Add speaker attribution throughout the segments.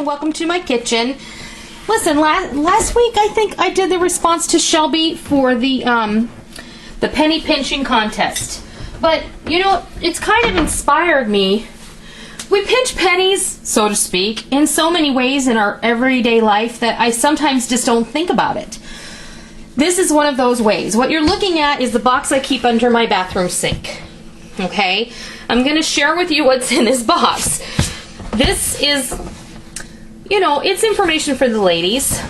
Speaker 1: and welcome to my kitchen. Listen, last week I think I did the response to Shelby for the penny pinching contest. But, you know, it's kind of inspired me. We pinch pennies, so to speak, in so many ways in our everyday life that I sometimes just don't think about it. This is one of those ways. What you're looking at is the box I keep under my bathroom sink. Okay? I'm going to share with you what's in this box. This is, you know, it's information for the ladies,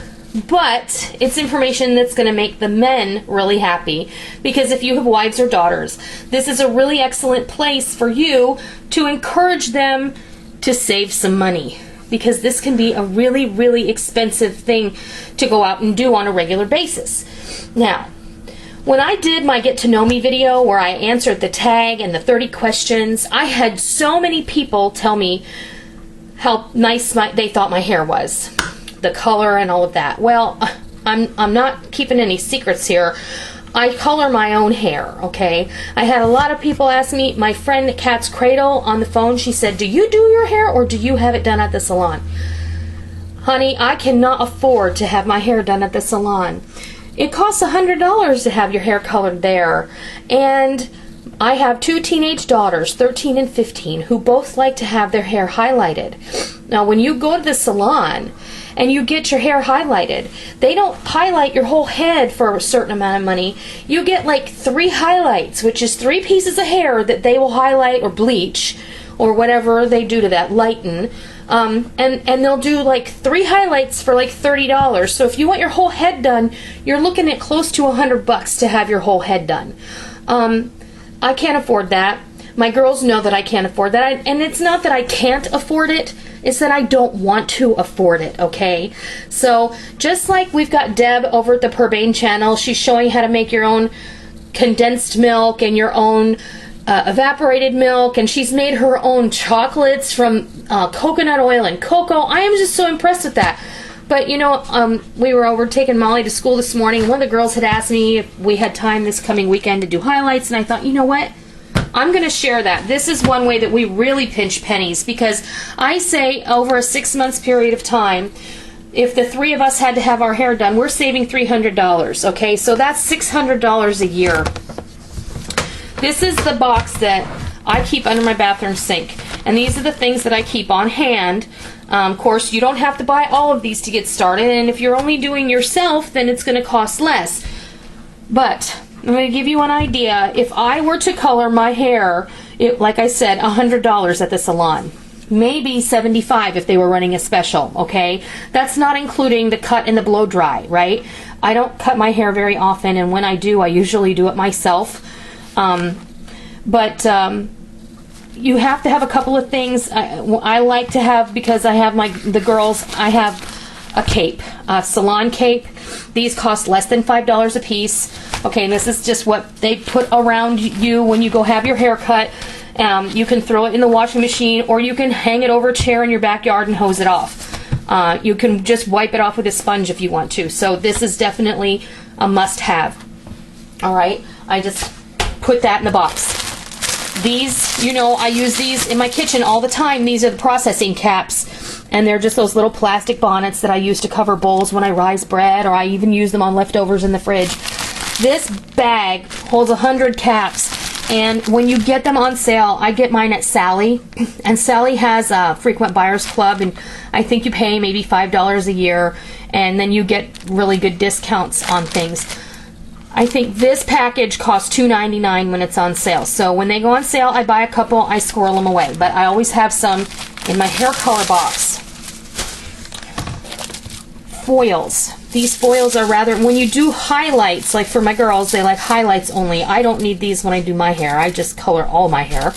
Speaker 1: but it's information that's going to make the men really happy, because if you have wives or daughters, this is a really excellent place for you to encourage them to save some money, because this can be a really, really expensive thing to go out and do on a regular basis. Now, when I did my Get to Know Me video where I answered the tag and the 30 questions, I had so many people tell me how nice they thought my hair was, the color and all of that. Well, I'm not keeping any secrets here. I color my own hair, okay? I had a lot of people ask me, my friend Cat's Cradle on the phone, she said, do you do your hair or do you have it done at the salon? Honey, I cannot afford to have my hair done at the salon. It costs $100 to have your hair colored there. And I have two teenage daughters, 13 and 15, who both like to have their hair highlighted. Now, when you go to the salon and you get your hair highlighted, they don't highlight your whole head for a certain amount of money. You get like 3 highlights, which is 3 pieces of hair that they will highlight or bleach or whatever they do to that, lighten. And they'll do like 3 highlights for like $30. So if you want your whole head done, you're looking at close to $100 to have your whole head done. I can't afford that. My girls know that I can't afford that. And it's not that I can't afford it, it's that I don't want to afford it, okay? So just like we've got Deb over at the Purbane channel, she's showing how to make your own condensed milk and your own evaporated milk, and she's made her own chocolates from coconut oil and cocoa. I am just so impressed with that. But you know, we were over taking Molly to school this morning. One of the girls had asked me if we had time this coming weekend to do highlights, and I thought, you know what? I'm going to share that. This is one way that we really pinch pennies, because I say over a 6 months period of time, if the 3 of us had to have our hair done, we're saving $300, okay? So that's $600 a year. This is the box that I keep under my bathroom sink, and these are the things that I keep on hand. Of course, you don't have to buy all of these to get started, and if you're only doing yourself, then it's going to cost less. But I'm going to give you an idea. If I were to color my hair, like I said, $100 at the salon. Maybe $75 if they were running a special, okay? That's not including the cut and the blow dry, right? I don't cut my hair very often, and when I do, I usually do it myself. You have to have a couple of things. I like to have, because I have the girls, I have a cape, a salon cape. These cost less than $5 a piece. Okay, and this is just what they put around you when you go have your hair cut. You can throw it in the washing machine, or you can hang it over a chair in your backyard and hose it off. You can just wipe it off with a sponge if you want to. So this is definitely a must-have. All right, I just put that in the box. These, you know, I use these in my kitchen all the time. These are the processing caps, and they're just those little plastic bonnets that I use to cover bowls when I rise bread, or I even use them on leftovers in the fridge. This bag holds 100 caps, and when you get them on sale, I get mine at Sally, and Sally has a frequent buyers club, and I think you pay maybe $5 a year, and then you get really good discounts on things. I think this package costs $2.99 when it's on sale. So when they go on sale, I buy a couple, I squirrel them away. But I always have some in my hair color box. Foils. These foils are rather, when you do highlights, like for my girls, they like highlights only. I don't need these when I do my hair. I just color all my hair.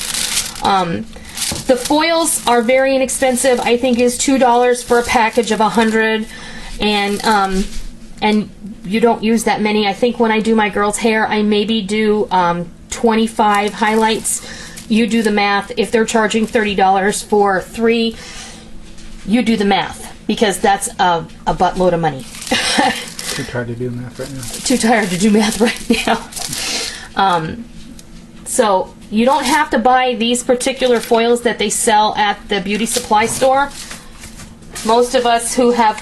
Speaker 1: The foils are very inexpensive. I think is $2 for a package of 100. And you don't use that many. I think when I do my girls' hair, I maybe do 25 highlights. You do the math. If they're charging $30 for 3, you do the math, because that's a buttload of money.
Speaker 2: Too tired to do math right now.
Speaker 1: Too tired to do math right now. So you don't have to buy these particular foils that they sell at the beauty supply store. Most of us who have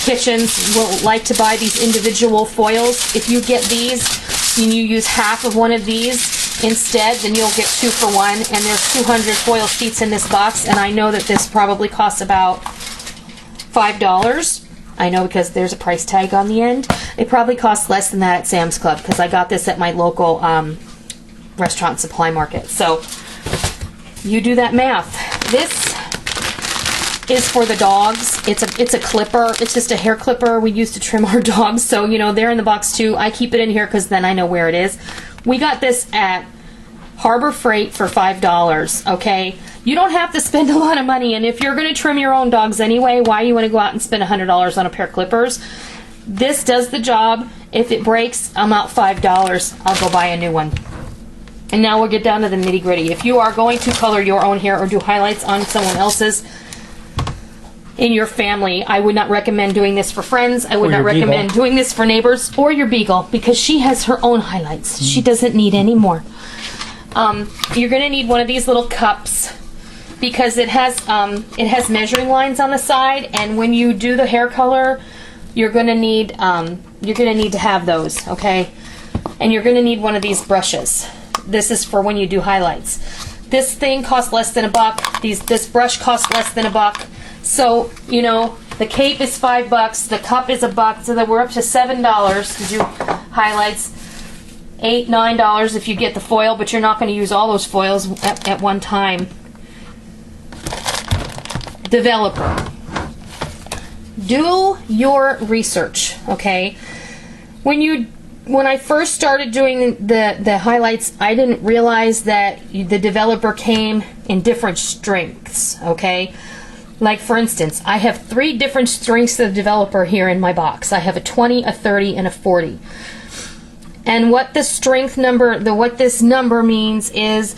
Speaker 1: kitchens will like to buy these individual foils. If you get these and you use half of one of these instead, then you'll get 2 for 1. And there's 200 foil sheets in this box, and I know that this probably costs about $5. I know because there's a price tag on the end. It probably costs less than that at Sam's Club because I got this at my local restaurant supply market. So you do that math. This is for the dogs. It's a clipper. It's just a hair clipper we use to trim our dogs. So, you know, they're in the box too. I keep it in here because then I know where it is. We got this at Harbor Freight for $5, okay? You don't have to spend a lot of money, and if you're going to trim your own dogs anyway, why you want to go out and spend $100 on a pair of clippers? This does the job. If it breaks, I'm out $5. I'll go buy a new one. And now we'll get down to the nitty-gritty. If you are going to color your own hair or do highlights on someone else's in your family, I would not recommend doing this for friends. I would not recommend doing this for neighbors or your beagle because she has her own highlights. She doesn't need any more. You're going to need one of these little cups because it has measuring lines on the side, and when you do the hair color, you're going to need to have those, okay? And you're going to need one of these brushes. This is for when you do highlights. This thing costs less than $1. This brush costs less than $1. So, you know, the cape is $5, the cup is $1, so that we're up to $7 to do highlights. $8, $9 if you get the foil, but you're not going to use all those foils at one time. Developer. Do your research, okay? When I first started doing the highlights, I didn't realize that the developer came in different strengths, okay? Like, for instance, I have 3 different strengths of developer here in my box. I have a 20, a 30, and a 40. And what the strength number, what this number means is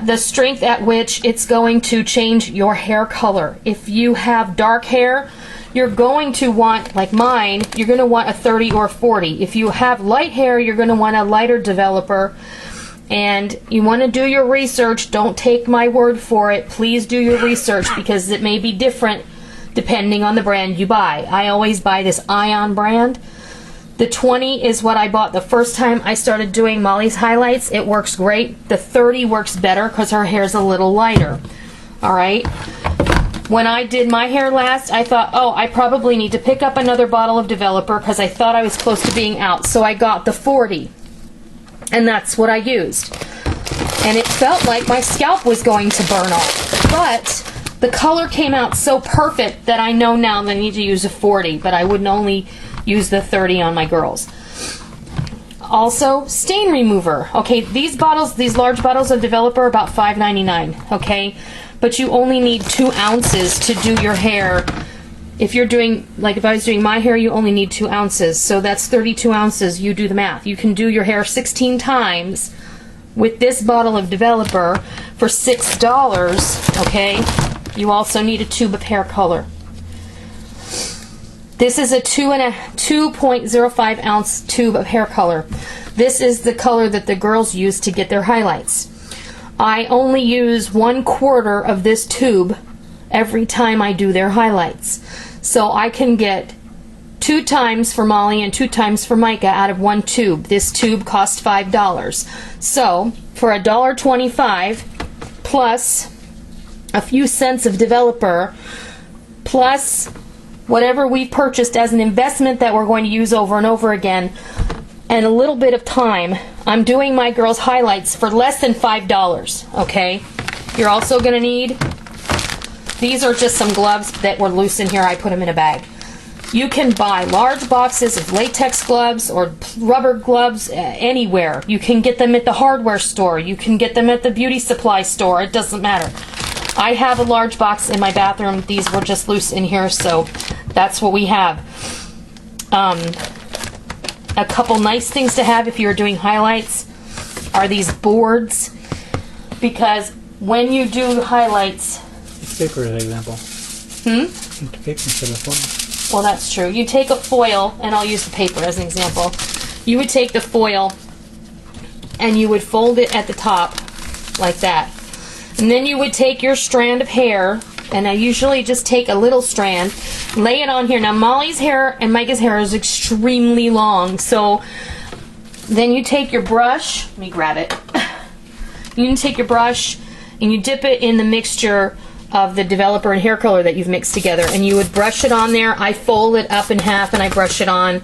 Speaker 1: the strength at which it's going to change your hair color. If you have dark hair, you're going to want, like mine, you're going to want a 30 or 40. If you have light hair, you're going to want a lighter developer. And you want to do your research. Don't take my word for it. Please do your research because it may be different depending on the brand you buy. I always buy this Ion brand. The 20 is what I bought the first time I started doing Molly's highlights. It works great. The 30 works better because her hair is a little lighter. All right. When I did my hair last, I thought, oh, I probably need to pick up another bottle of developer because I thought I was close to being out. So I got the 40. And that's what I used. And it felt like my scalp was going to burn off. But the color came out so perfect that I know now that I need to use a 40, but I wouldn't only use the 30 on my girls. Also, stain remover. Okay, these large bottles of developer are about $5.99, okay? But you only need 2 ounces to do your hair. If you're doing, like if I was doing my hair, you only need 2 ounces. So that's 32 ounces. You do the math. You can do your hair 16 times with this bottle of developer for $6, okay? You also need a tube of hair color. This is a 2.05 ounce tube of hair color. This is the color that the girls use to get their highlights. I only use 1/4 of this tube every time I do their highlights. So I can get 2 times for Molly and 2 times for Micah out of 1 tube. This tube costs $5. So for $1.25 plus a few cents of developer plus whatever we purchased as an investment that we're going to use over and over again and a little bit of time, I'm doing my girls' highlights for less than $5, okay? You're also going to need, these are just some gloves that were loose in here. I put them in a bag. You can buy large boxes of latex gloves or rubber gloves anywhere. You can get them at the hardware store. You can get them at the beauty supply store. It doesn't matter. I have a large box in my bathroom. These were just loose in here, so that's what we have. A couple nice things to have if you're doing highlights are these boards, because when you do highlights...
Speaker 2: Paper, for example. Paper instead of foil.
Speaker 1: Well, that's true. You take a foil, and I'll use the paper as an example. You would take the foil, and you would fold it at the top, like that. And then you would take your strand of hair, And I usually just take a little strand, lay it on here. Now Molly's hair and Micah's hair is extremely long, so then you take your brush, let me grab it. You can take your brush and you dip it in the mixture of the developer and hair color that you've mixed together, and you would brush it on there. I fold it up in half and I brush it on,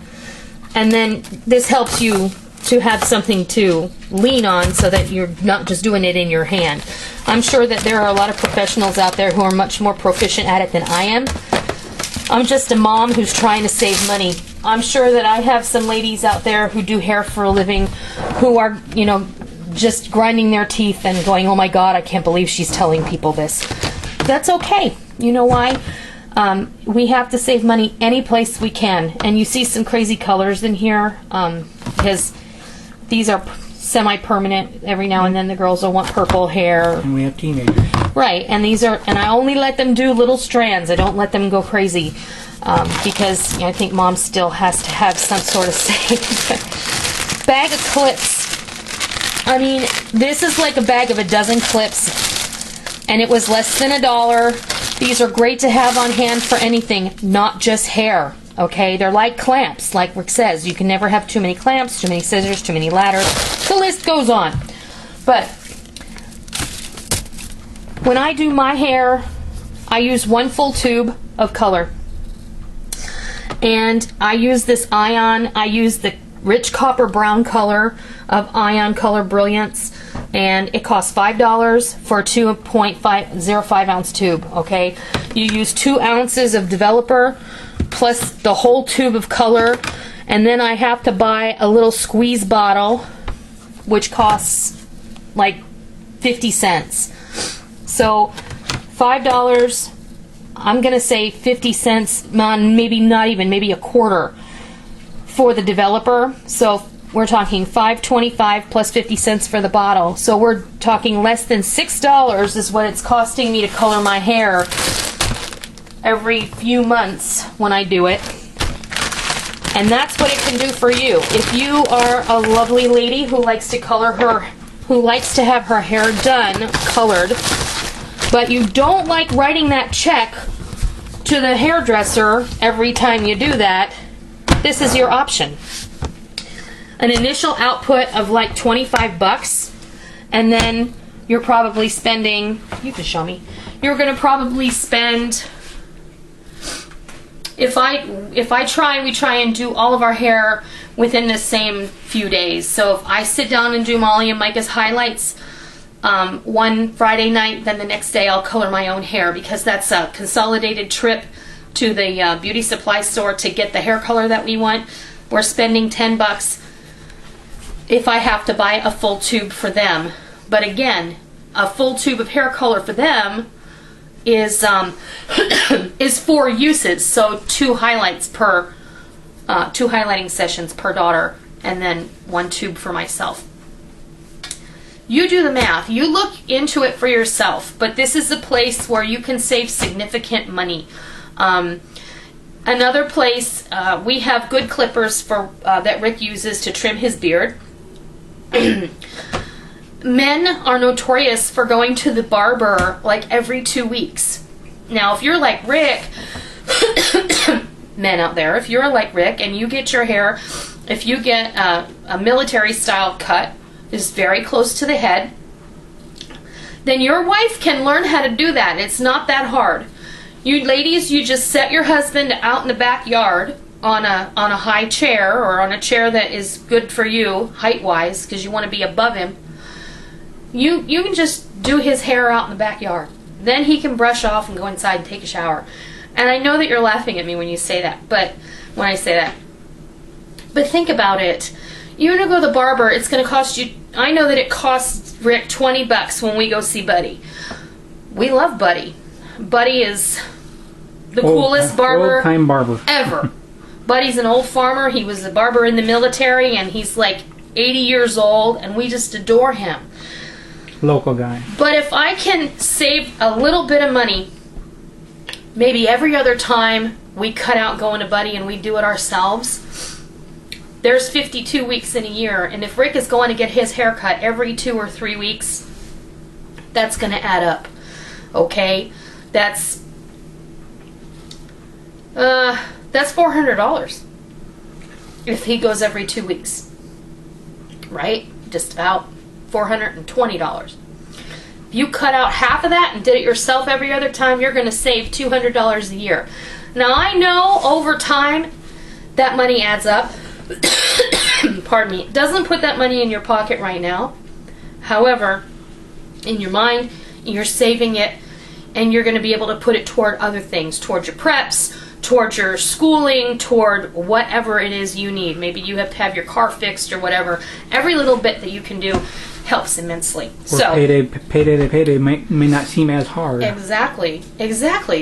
Speaker 1: and then this helps you to have something to lean on so that you're not just doing it in your hand. I'm sure that there are a lot of professionals out there who are much more proficient at it than I am. I'm just a mom who's trying to save money. I'm sure that I have some ladies out there who do hair for a living who are, you know, just grinding their teeth and going, oh my God, I can't believe she's telling people this. That's okay. You know why? We have to save money any place we can. And you see some crazy colors in here because these are semi-permanent. Every now and then the girls will want purple hair.
Speaker 2: And we have teenagers.
Speaker 1: Right, and these are, and I only let them do little strands. I don't let them go crazy because you know, I think mom still has to have some sort of say. Bag of clips. I mean, this is like a bag of a dozen clips, and it was less than $1. These are great to have on hand for anything, not just hair. Okay, they're like clamps, like Rick says. You can never have too many clamps, too many scissors, too many ladders. The list goes on. But when I do my hair, I use 1 full tube of color. And I use this Ion. I use the rich copper brown color of Ion Color Brilliance. And it costs $5 for a 2.05 ounce tube, okay? You use 2 ounces of developer plus the whole tube of color, and then I have to buy a little squeeze bottle which costs like 50 cents. So $5, I'm gonna say 50 cents, maybe not even, maybe a quarter for the developer. So we're talking $5.25 plus 50 cents for the bottle. So we're talking less than $6 is what it's costing me to color my hair every few months when I do it. And that's what it can do for you. If you are a lovely lady who likes to color her, who likes to have her hair done, colored, but you don't like writing that check to the hairdresser every time you do that, this is your option. An initial output of like 25 bucks, and then you're probably spending, you can show me, you're gonna probably spend, if we try and do all of our hair within the same few days. So if I sit down and do Molly and Micah's highlights one Friday night, then the next day I'll color my own hair, because that's a consolidated trip to the beauty supply store to get the hair color that we want. We're spending 10 bucks if I have to buy a full tube for them. But again, a full tube of hair color for them is 4 uses, so 2 highlights per 2 highlighting sessions per daughter, and then 1 tube for myself. You do the math. You look into it for yourself, but this is a place where you can save significant money. Another place, we have good clippers for that Rick uses to trim his beard. Men are notorious for going to the barber like every 2 weeks. Now, if you're like Rick, men out there, if you're like Rick and you get your hair, if you get a military style cut, is very close to the head, then your wife can learn how to do that. It's not that hard. You ladies, you just set your husband out in the backyard on a high chair, or on a chair that is good for you height-wise, because you want to be above him. You can just do his hair out in the backyard. Then he can brush off and go inside and take a shower. And I know that you're laughing at me when you say that, but when I say that. But think about it. You're going to go to the barber, it's going to cost you, I know that it costs Rick 20 bucks when we go see Buddy. We love Buddy. Buddy is the coolest barber,
Speaker 2: old-time barber
Speaker 1: ever. Buddy's an old farmer. He was a barber in the military, and he's like 80 years old, and we just adore him.
Speaker 2: Local guy.
Speaker 1: But if I can save a little bit of money, maybe every other time we cut out going to Buddy and we do it ourselves, there's 52 weeks in a year, and if Rick is going to get his hair cut every 2 or 3 weeks, that's going to add up, okay? That's $400 if he goes every 2 weeks, right? Just about $420. If you cut out half of that and did it yourself every other time, you're going to save $200 a year. Now, I know over time that money adds up. Pardon me. It doesn't put that money in your pocket right now. However, in your mind, you're saving it, and you're going to be able to put it toward other things, toward your preps, toward your schooling, toward whatever it is you need. Maybe you have to have your car fixed or whatever. Every little bit that you can do helps immensely.
Speaker 2: Or payday to payday may not seem as hard.
Speaker 1: Exactly.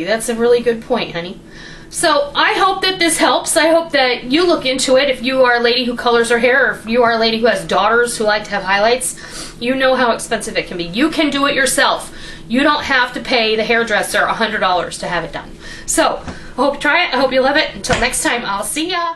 Speaker 1: That's a really good point, honey. So I hope that this helps. I hope that you look into it. If you are a lady who colors her hair, or if you are a lady who has daughters who like to have highlights, you know how expensive it can be. You can do it yourself. You don't have to pay the hairdresser $100 to have it done. So I hope you try it. I hope you love it. Until next time, I'll see ya.